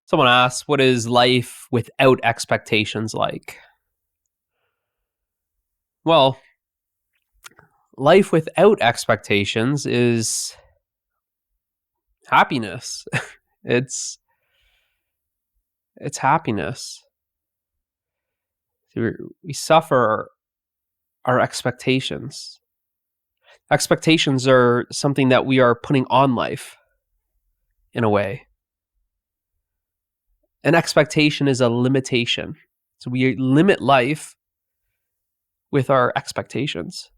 Someone asks, what is life without expectations like? Well, life without expectations is happiness. it's happiness. We suffer our expectations. Expectations are something that we are putting on life in a way. An expectation is a limitation. So we limit life with our expectations.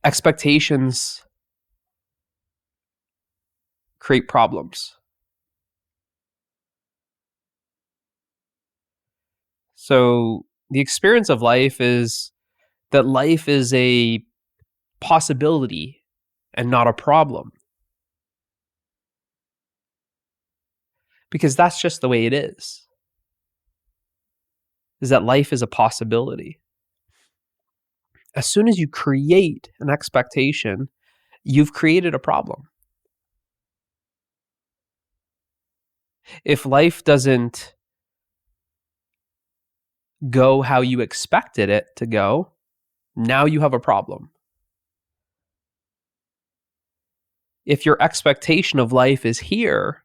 Expectations create problems. So the experience of life is that life is a possibility and not a problem. Because that's just the way it is that life is a possibility. As soon as you create an expectation, you've created a problem. If life doesn't go how you expected it to go, now you have a problem. If your expectation of life is here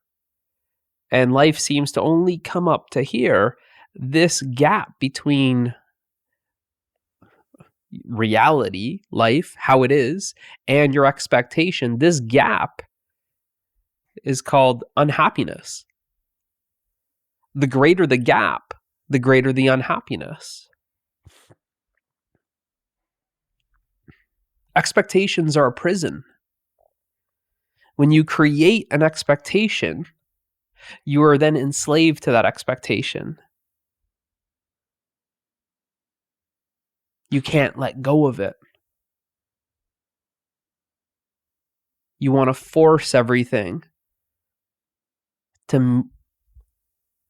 and life seems to only come up to here, this gap between reality, life, how it is, and your expectation, this gap is called unhappiness. The greater the gap, the greater the unhappiness. Expectations are a prison. When you create an expectation, you are then enslaved to that expectation. You can't let go of it. You want to force everything to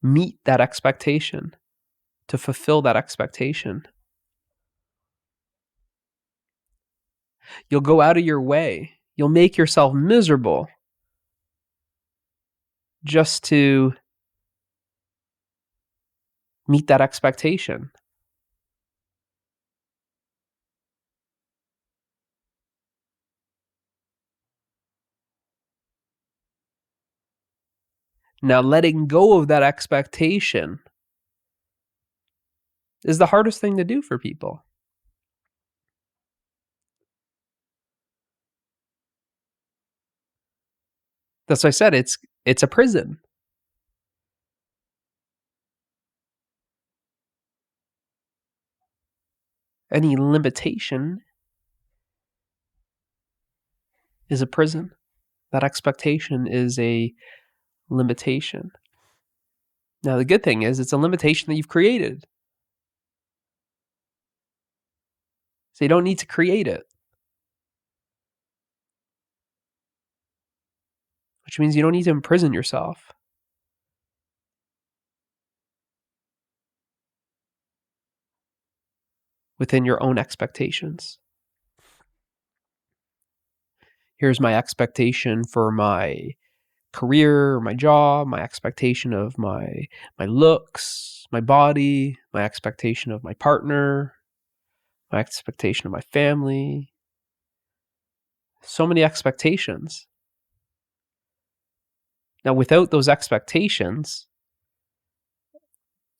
meet that expectation, to fulfill that expectation. You'll go out of your way. You'll make yourself miserable just to meet that expectation. Now, letting go of that expectation is the hardest thing to do for people. That's why I said it's a prison. Any limitation is a prison. That expectation is a limitation. Now, the good thing is it's a limitation that you've created. So you don't need to create it. Which means you don't need to imprison yourself. Within your own expectations. Here's my expectation for my career, my job, my expectation of my looks, my body, my expectation of my partner, my expectation of my family. So many expectations. Now, without those expectations,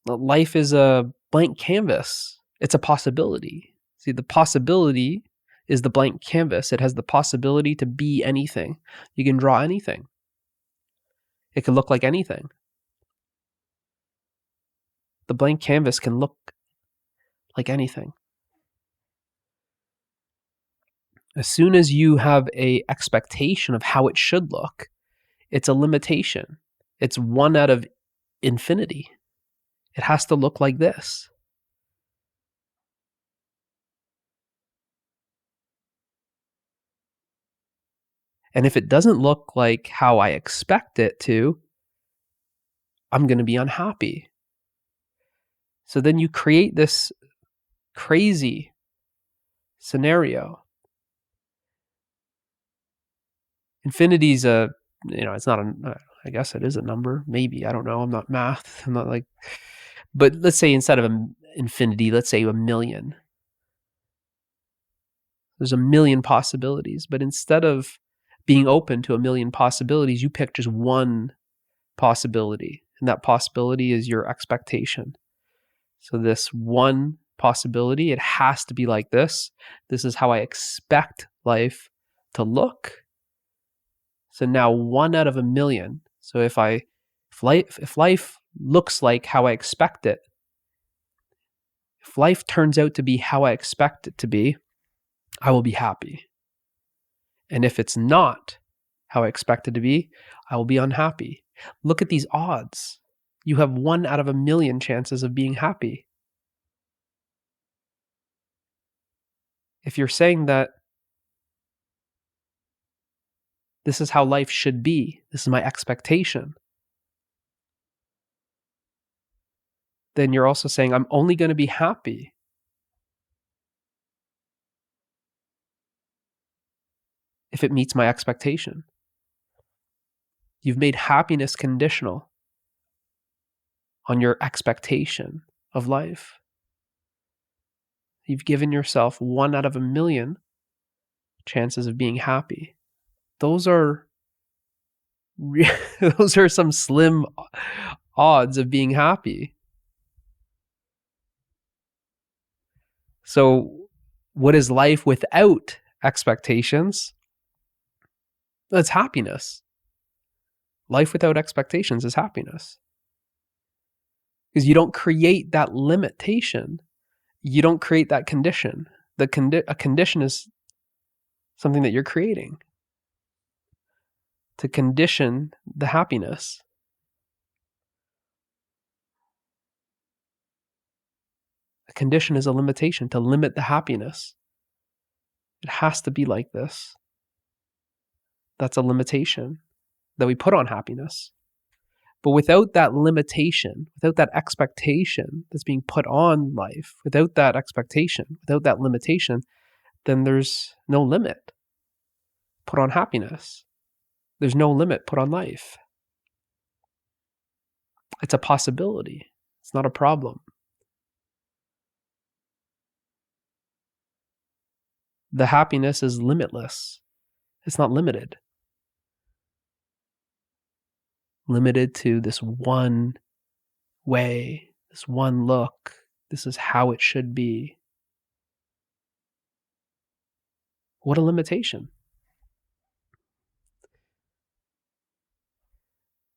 life is a blank canvas. It's a possibility. See, the possibility is the blank canvas. It has the possibility to be anything. You can draw anything. It can look like anything. The blank canvas can look like anything. As soon as you have an expectation of how it should look, it's a limitation. It's one out of infinity. It has to look like this. And if it doesn't look like how I expect it to, I'm going to be unhappy. So then you create this crazy scenario. Infinity's a it's not I guess it is a number. Maybe. I don't know. I'm not math. I'm not like, but let's say instead of infinity, let's say 1,000,000. There's 1,000,000 possibilities, but instead of being open to 1,000,000 possibilities, you pick just one possibility, and that possibility is your expectation. So this one possibility, it has to be like this. This is how I expect life to look. So now 1 out of 1,000,000. So if life looks like how I expect it, if life turns out to be how I expect it to be, I will be happy. And if it's not how I expect it to be, I will be unhappy. Look at these odds. You have 1 out of 1,000,000 chances of being happy. If you're saying that this is how life should be, this is my expectation, then you're also saying I'm only going to be happy if it meets my expectation. You've made happiness conditional on your expectation of life. You've given yourself 1 out of 1,000,000 chances of being happy. Those are some slim odds of being happy. So what is life without expectations? That's happiness. Life without expectations is happiness. Because you don't create that limitation. You don't create that condition. A condition is something that you're creating to condition the happiness. A condition is a limitation to limit the happiness. It has to be like this. That's a limitation that we put on happiness. But without that limitation, without that expectation that's being put on life, without that expectation, without that limitation, then there's no limit put on happiness. There's no limit put on life. It's a possibility. It's not a problem. The happiness is limitless. It's not limited. Limited to this one way, this one look. This is how it should be. What a limitation.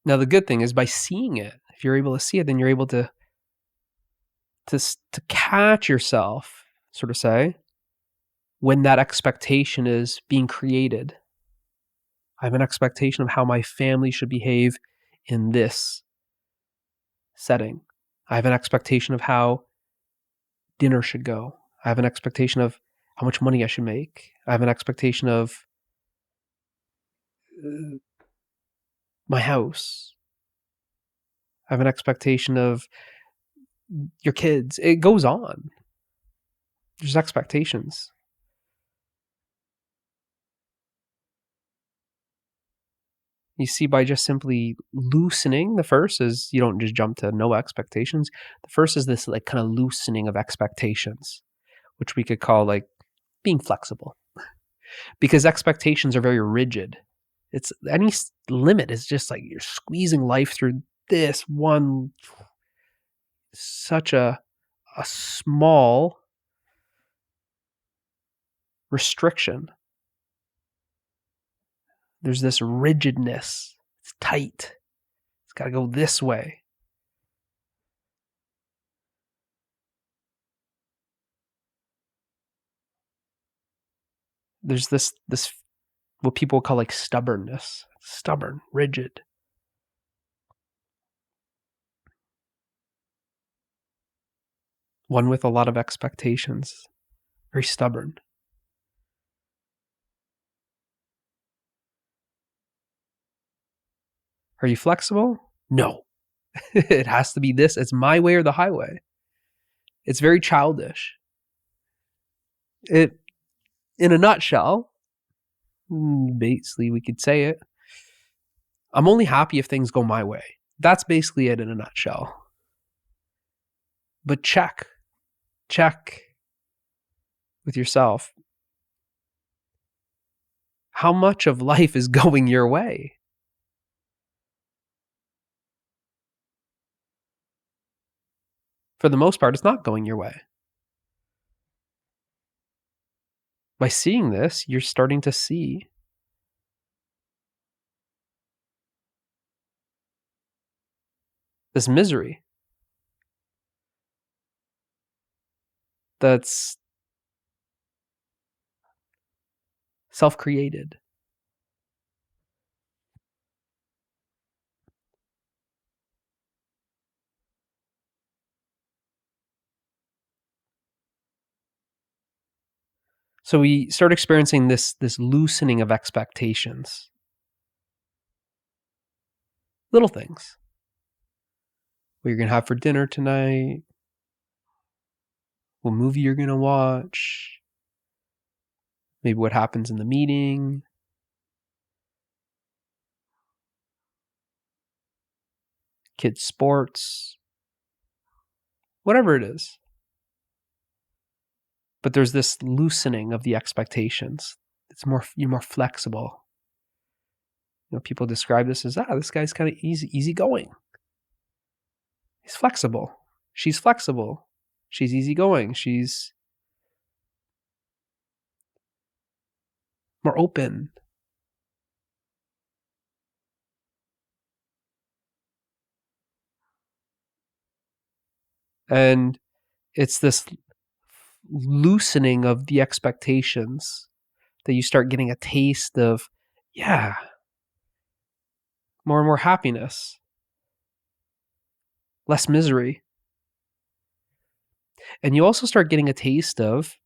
Now, the good thing is by seeing it, if you're able to see it, then you're able to catch yourself, sort of say, when that expectation is being created. I have an expectation of how my family should behave in this setting. I have an expectation of how dinner should go. I have an expectation of how much money I should make. I have an expectation of my house. I have an expectation of your kids. It goes on. There's expectations. You see, by just simply loosening, the first is you don't just jump to no expectations. The first is this like kind of loosening of expectations, which we could call like being flexible, because expectations are very rigid. It's any limit is just like you're squeezing life through this one, such a small restriction. There's this rigidness. It's tight. It's got to go this way. There's this what people call like stubbornness. Stubborn, rigid. One with a lot of expectations. Very stubborn. Are you flexible? No. It has to be this. It's my way or the highway. It's very childish. It, in a nutshell, basically we could say it, I'm only happy if things go my way. That's basically it in a nutshell. But check with yourself. How much of life is going your way? For the most part, it's not going your way. By seeing this, you're starting to see this misery that's self-created. So we start experiencing this loosening of expectations. Little things. What you're going to have for dinner tonight, what movie you're going to watch, maybe what happens in the meeting, kids' sports, whatever it is. But there's this loosening of the expectations. You're more flexible. People describe this as, this guy's kind of easygoing. He's flexible. She's flexible. She's easygoing. She's more open. And it's this loosening of the expectations that you start getting a taste of, more and more happiness, less misery. And you also start getting a taste of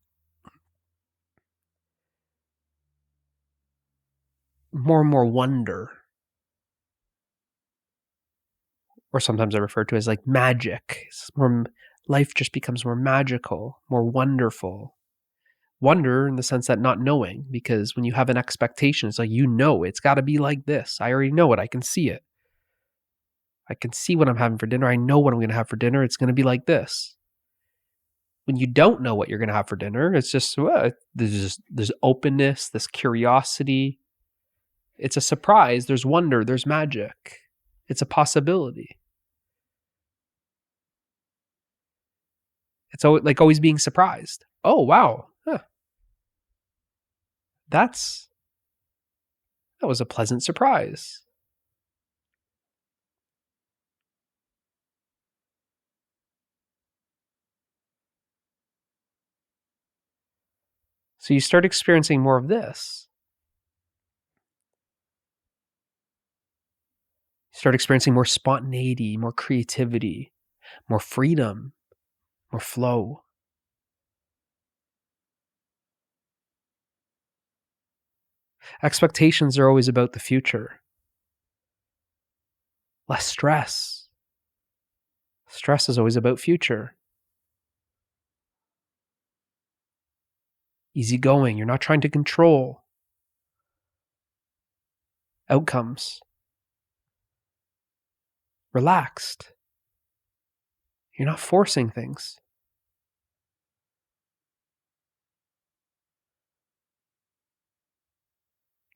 more and more wonder. Or sometimes I refer to it as like magic. Life just becomes more magical, more wonderful. Wonder in the sense that not knowing, because when you have an expectation, it's like, it's got to be like this. I already know it. I can see it. I can see what I'm having for dinner. I know what I'm going to have for dinner. It's going to be like this. When you don't know what you're going to have for dinner, it's just, there's openness, this curiosity. It's a surprise. There's wonder. There's magic. It's a possibility. It's like always being surprised. Oh, wow. That was a pleasant surprise. So you start experiencing more of this. You start experiencing more spontaneity, more creativity, more freedom, more flow. Expectations are always about the future. Less stress. Stress is always about future. Easygoing. You're not trying to control outcomes. Relaxed. You're not forcing things.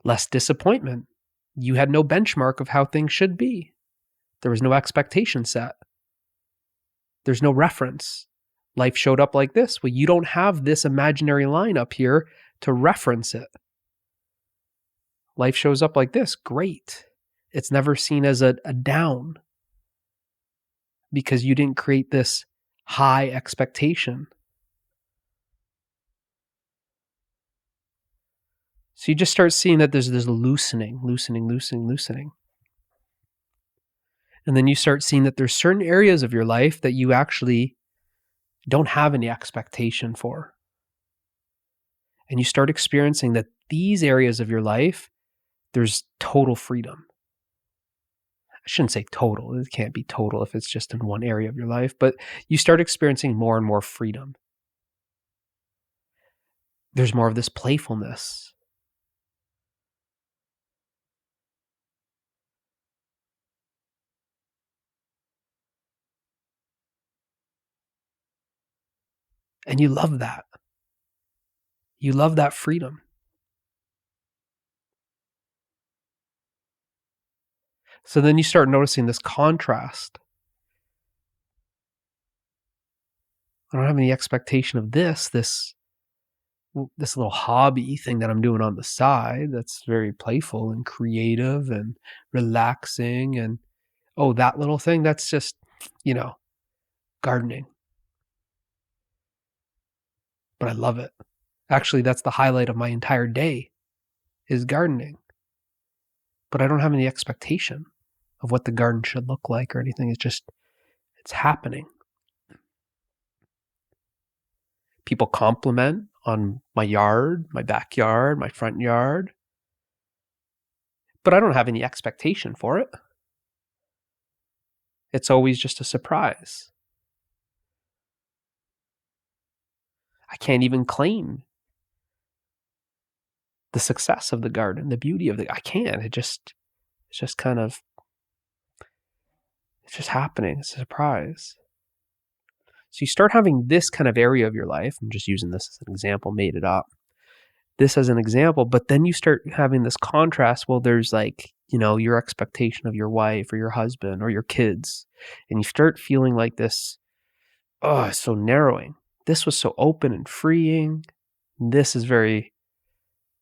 Less disappointment. You had no benchmark of how things should be. There was no expectation set. There's no reference. Life showed up like this. Well, you don't have this imaginary line up here to reference it. Life shows up like this. Great. It's never seen as a down because you didn't create this high expectation. So you just start seeing that there's this loosening. And then you start seeing that there's certain areas of your life that you actually don't have any expectation for. And you start experiencing that these areas of your life, there's total freedom. I shouldn't say total. It can't be total if it's just in one area of your life, but you start experiencing more and more freedom. There's more of this playfulness. And you love that. You love that freedom. So then you start noticing this contrast. I don't have any expectation of this little hobby thing that I'm doing on the side that's very playful and creative and relaxing. And oh, that little thing, that's just, gardening. But I love it. Actually, that's the highlight of my entire day is gardening. But I don't have any expectation of what the garden should look like or anything. It's happening. People compliment on my yard, my backyard, my front yard. But I don't have any expectation for it. It's always just a surprise. I can't even claim the success of the garden, the beauty of I can't. It's just kind of, it's just happening. It's a surprise. So you start having this kind of area of your life. I'm just using this as an example, made it up. This as an example, but then you start having this contrast. Well, there's your expectation of your wife or your husband or your kids. And you start feeling like this, oh, it's so narrowing. This was so open and freeing. This is very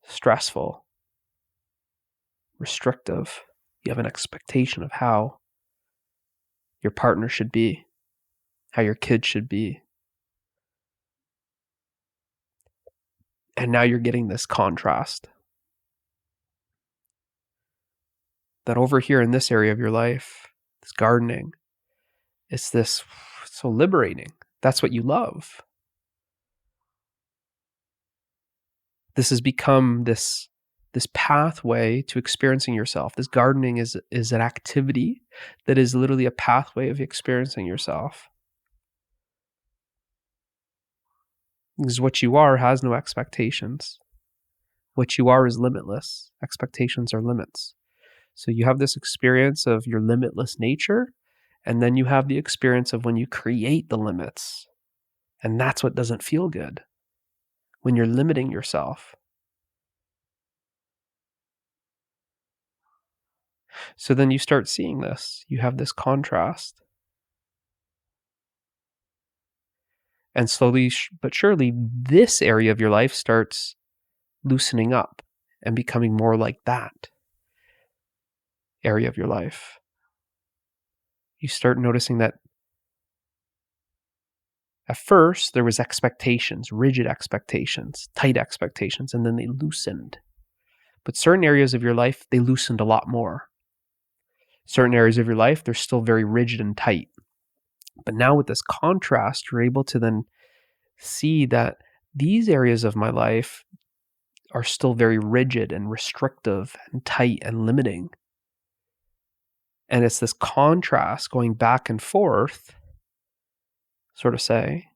stressful, restrictive. You have an expectation of how your partner should be, how your kids should be. And now you're getting this contrast. That over here in this area of your life, this gardening, it's so liberating. That's what you love. This has become this pathway to experiencing yourself. This gardening is an activity that is literally a pathway of experiencing yourself. Because what you are has no expectations. What you are is limitless. Expectations are limits. So you have this experience of your limitless nature, and then you have the experience of when you create the limits. And that's what doesn't feel good. When you're limiting yourself. So then you start seeing this. You have this contrast. And slowly but surely, this area of your life starts loosening up and becoming more like that area of your life. You start noticing that at first there was expectations, rigid expectations, tight expectations, and then they loosened. But certain areas of your life, they loosened a lot more. Certain areas of your life, they're still very rigid and tight. But now with this contrast, you're able to then see that these areas of my life are still very rigid and restrictive and tight and limiting. And it's this contrast going back and forth, sort of say,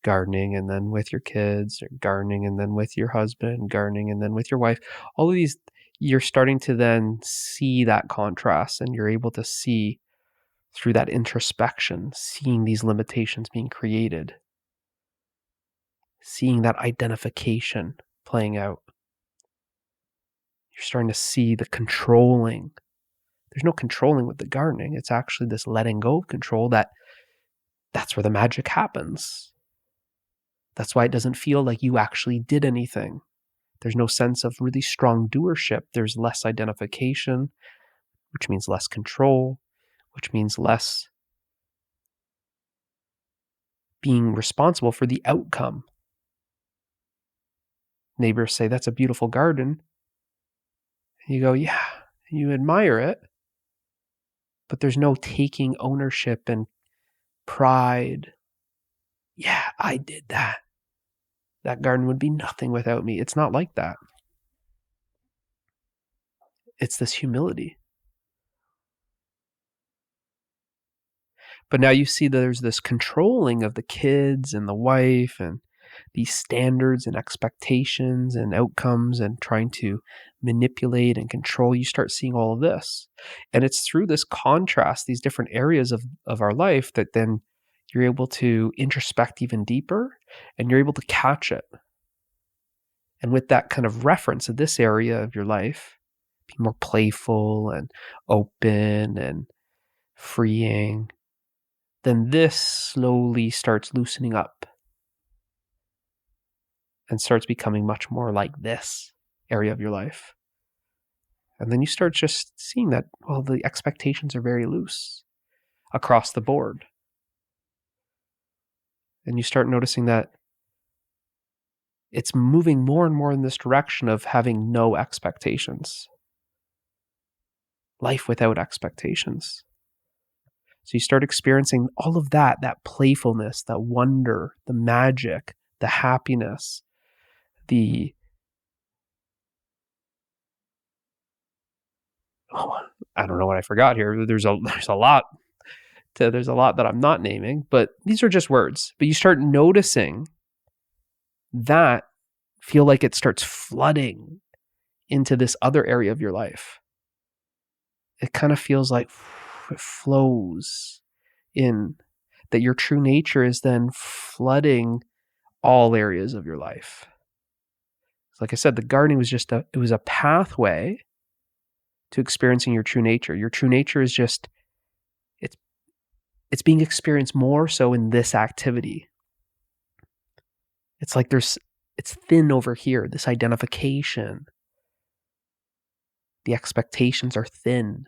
gardening and then with your kids, or gardening and then with your husband, gardening and then with your wife. All of these, you're starting to then see that contrast, and you're able to see through that introspection, seeing these limitations being created, seeing that identification playing out. You're starting to see the controlling. There's no controlling with the gardening. It's actually this letting go of control that's where the magic happens. That's why it doesn't feel like you actually did anything. There's no sense of really strong doership. There's less identification, which means less control, which means less being responsible for the outcome. Neighbors say, that's a beautiful garden. You go, yeah, you admire it, but there's no taking ownership and pride. Yeah, I did that. That garden would be nothing without me. It's not like that. It's this humility. But now you see there's this controlling of the kids and the wife and these standards and expectations and outcomes and trying to manipulate and control. You start seeing all of this. And it's through this contrast, these different areas of our life, that then You're able to introspect even deeper, and you're able to catch it. And with that kind of reference of this area of your life, be more playful and open and freeing, then this slowly starts loosening up and starts becoming much more like this area of your life. And then you start just seeing that, well, the expectations are very loose across the board. And you start noticing that it's moving more and more in this direction of having no expectations. Life without expectations. So you start experiencing all of that playfulness, that wonder, the magic, the happiness, I don't know what I forgot here. There's a lot that I'm not naming, but these are just words. But you start noticing that feel like it starts flooding into this other area of your life. It kind of feels like it flows in, that your true nature is then flooding all areas of your life. Like I said, the gardening was it was a pathway to experiencing your true nature. Your true nature is just, it's being experienced more so in this activity. It's like it's thin over here, this identification. The expectations are thin.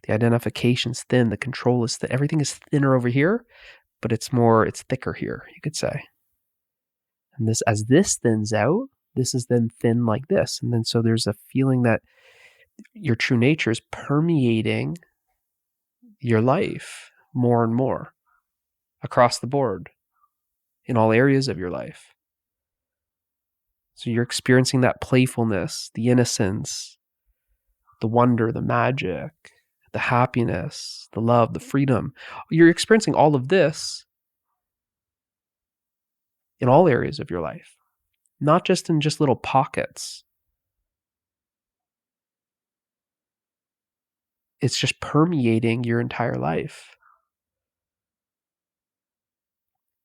The identification's thin. The control is thin. Everything is thinner over here, but it's thicker here, you could say. And as this thins out, this is then thin like this. And then so there's a feeling that your true nature is permeating your life more and more across the board in all areas of your life. So you're experiencing that playfulness, the innocence, the wonder, the magic, the happiness, the love, the freedom. You're experiencing all of this in all areas of your life, not just in just little pockets. It's just permeating your entire life.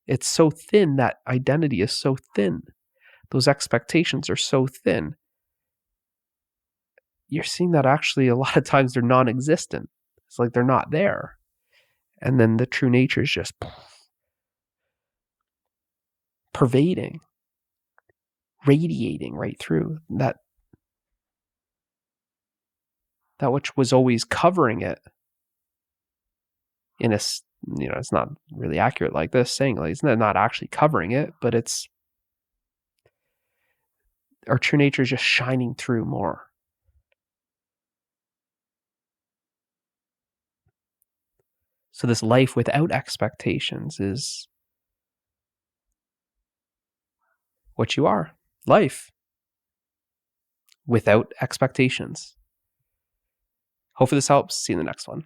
It's so thin, that identity is so thin. Those expectations are so thin. You're seeing that actually a lot of times they're non-existent. It's like they're not there. And then the true nature is just pervading, radiating right through that which was always covering it in a, it's not really accurate like this, saying like it's not actually covering it, but it's our true nature is just shining through more. So this life without expectations is what you are. Life without expectations. Hopefully this helps. See you in the next one.